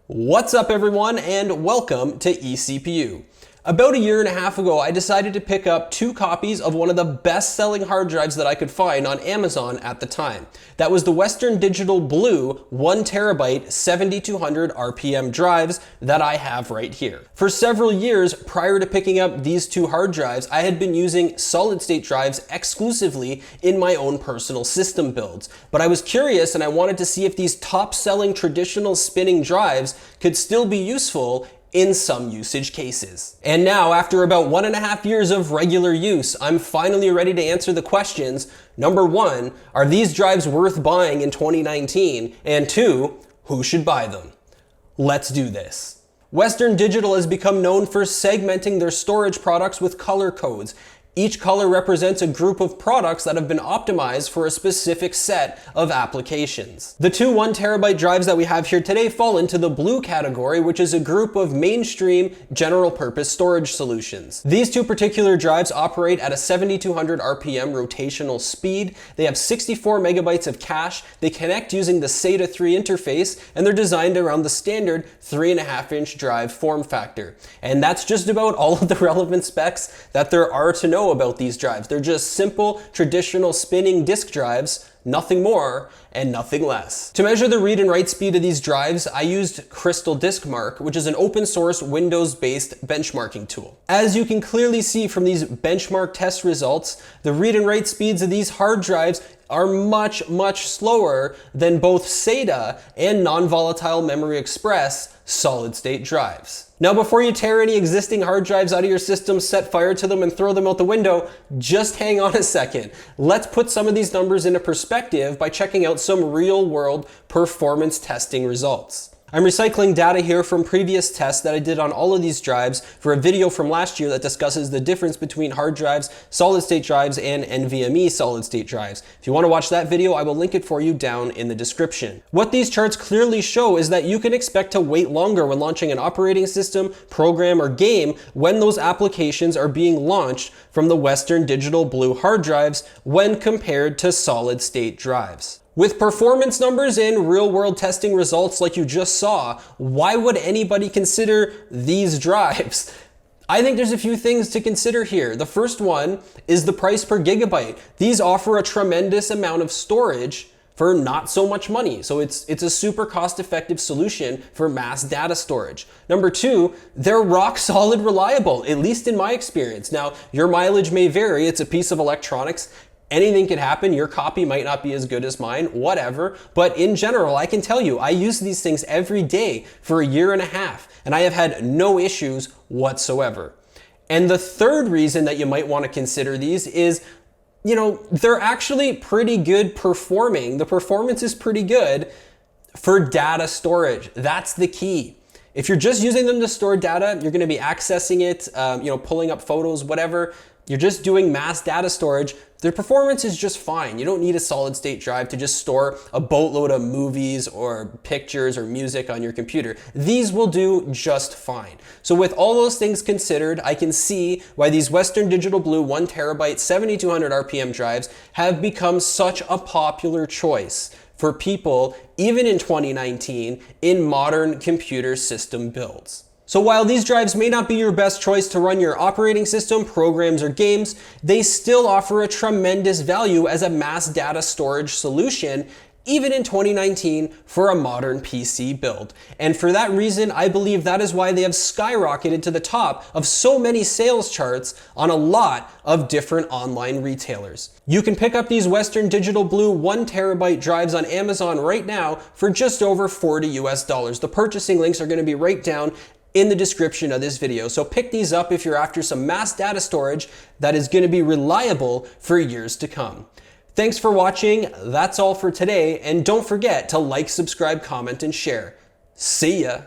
What's up everyone, and welcome to eCPU. About a year and a half ago, I decided to pick up 2 copies of one of the best-selling hard drives that I could find on Amazon at the time. That was the Western Digital Blue 1TB 7200 RPM drives that I have right here. For several years prior to picking up these 2 hard drives, I had been using solid-state drives exclusively in my own personal system builds. But I was curious and I wanted to see if these top-selling traditional spinning drives could still be useful in some usage cases. And now, after about 1.5 years of regular use, I'm finally ready to answer the questions. Number 1, are these drives worth buying in 2019? And 2, who should buy them? Let's do this. Western Digital has become known for segmenting their storage products with color codes. Each color represents a group of products that have been optimized for a specific set of applications. The 2 1TB drives that we have here today fall into the blue category, which is a group of mainstream general purpose storage solutions. These 2 particular drives operate at a 7200 RPM rotational speed. They have 64 megabytes of cache. They connect using the SATA 3 interface, and they're designed around the standard 3.5-inch drive form factor. And that's just about all of the relevant specs that there are to know about these drives. They're just simple, traditional spinning disk drives, nothing more and nothing less. To measure the read and write speed of these drives, I used Crystal Disk Mark, which is an open source Windows-based benchmarking tool. As you can clearly see from these benchmark test results, the read and write speeds of these hard drives are much slower than both SATA and non-volatile memory express solid-state drives. Now, before you tear any existing hard drives out of your system, set fire to them, and throw them out the window, just hang on a second. Let's put some of these numbers into perspective by checking out some real-world performance testing results. I'm recycling data here from previous tests that I did on all of these drives for a video from last year that discusses the difference between hard drives, solid-state drives, and NVMe solid-state drives. If you want to watch that video, I will link it for you down in the description. What these charts clearly show is that you can expect to wait longer when launching an operating system, program, or game when those applications are being launched from the Western Digital Blue hard drives when compared to solid-state drives. With performance numbers and real-world testing results like you just saw, why would anybody consider these drives? I think there's a few things to consider here. The first one is the price per gigabyte. These offer a tremendous amount of storage for not so much money. So it's a super cost-effective solution for mass data storage. Number 2, they're rock solid reliable, at least in my experience. Now, your mileage may vary. It's a piece of electronics. Anything can happen. Your copy might not be as good as mine, whatever. But in general, I can tell you, I use these things every day for a year and a half, and I have had no issues whatsoever. And the third reason that you might want to consider these is, they're actually pretty good performing. The performance is pretty good for data storage. That's the key. If you're just using them to store data, you're going to be accessing it, pulling up photos, whatever. You're just doing mass data storage. The performance is just fine. You don't need a solid state drive to just store a boatload of movies or pictures or music on your computer. These will do just fine. So with all those things considered, I can see why these Western Digital Blue 1TB 7200 RPM drives have become such a popular choice for people, even in 2019, in modern computer system builds. So while these drives may not be your best choice to run your operating system, programs, or games, they still offer a tremendous value as a mass data storage solution, even in 2019 for a modern PC build. And for that reason, I believe that is why they have skyrocketed to the top of so many sales charts on a lot of different online retailers. You can pick up these Western Digital Blue 1TB drives on Amazon right now for just over $40 US. The purchasing links are going to be right down in the description of this video. So pick these up if you're after some mass data storage that is going to be reliable for years to come. Thanks for watching. That's all for today. And don't forget to like, subscribe, comment, and share. See ya.